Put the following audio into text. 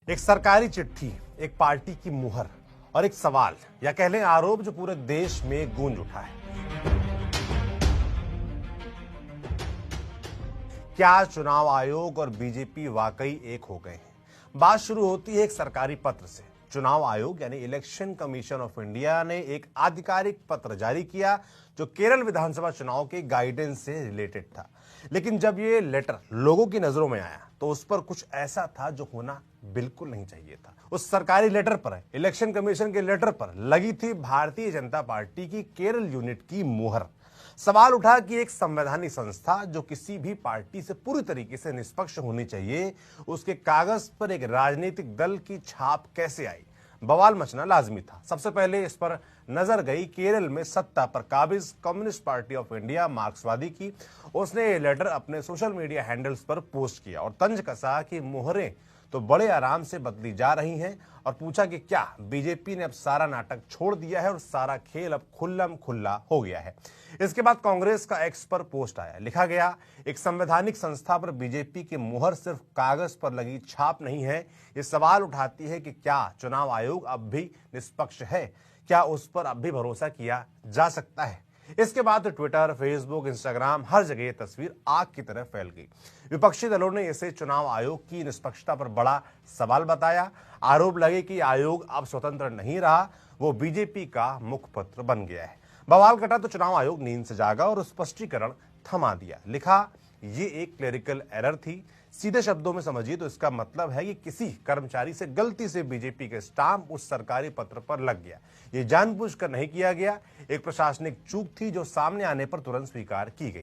एक सरकारी चिट्ठी, एक पार्टी की मुहर और एक सवाल या कह लें आरोप जो पूरे देश में गूंज उठा है। क्या चुनाव आयोग और बीजेपी वाकई एक हो गए हैं? बात शुरू होती है एक सरकारी पत्र से। चुनाव आयोग यानी इलेक्शन कमीशन ऑफ इंडिया ने एक आधिकारिक पत्र जारी किया जो केरल विधानसभा चुनाव के गाइडेंस से रिलेटेड था। लेकिन जब ये लेटर लोगों की नजरों में आया तो उस पर कुछ ऐसा था जो होना बिल्कुल नहीं चाहिए था। उस सरकारी लेटर पर, इलेक्शन कमीशन के लेटर पर लगी थी भारतीय जनता पार्टी की केरल यूनिट की मुहर। सवाल उठा कि एक संवैधानिक संस्था जो किसी भी पार्टी से पूरी तरीके से निष्पक्ष होनी चाहिए, उसके कागज पर एक राजनीतिक दल की छाप कैसे आई? बवाल मचना लाजमी था। सबसे पहले इस पर नजर गई केरल में सत्ता पर काबिज कम्युनिस्ट पार्टी ऑफ इंडिया मार्क्सवादी की। उसने ये लेटर अपने सोशल मीडिया हैंडल्स पर पोस्ट किया और तंज कसा कि मोहरें तो बड़े आराम से बदली जा रही हैं और पूछा कि क्या बीजेपी ने अब सारा नाटक छोड़ दिया है और सारा खेल अब खुल्लम खुल्ला हो गया है। इसके बाद कांग्रेस का एक्स पर पोस्ट आया, लिखा गया, एक संवैधानिक संस्था पर बीजेपी की मुहर सिर्फ कागज पर लगी छाप नहीं है। ये सवाल उठाती है कि क्या चुनाव आयोग अब भी निष्पक्ष है? क्या उस पर अब भी भरोसा किया जा सकता है? इसके बाद ट्विटर, फेसबुक, इंस्टाग्राम, हर जगह ये तस्वीर आग की तरह फैल गई। विपक्षी दलों ने इसे चुनाव आयोग की निष्पक्षता पर बड़ा सवाल बताया। आरोप लगे कि आयोग अब स्वतंत्र नहीं रहा, वो बीजेपी का मुखपत्र बन गया है। बवाल कटा तो चुनाव आयोग नींद से जागा और स्पष्टीकरण थमा दिया। लिखा, ये एक क्लेरिकल एरर थी। सीधे शब्दों में समझिए तो इसका मतलब है कि किसी कर्मचारी से गलती से बीजेपी के स्टाम्प उस सरकारी पत्र पर लग गया। ये जानबूझकर नहीं किया गया, एक प्रशासनिक चूक थी जो सामने आने पर तुरंत स्वीकार की गई।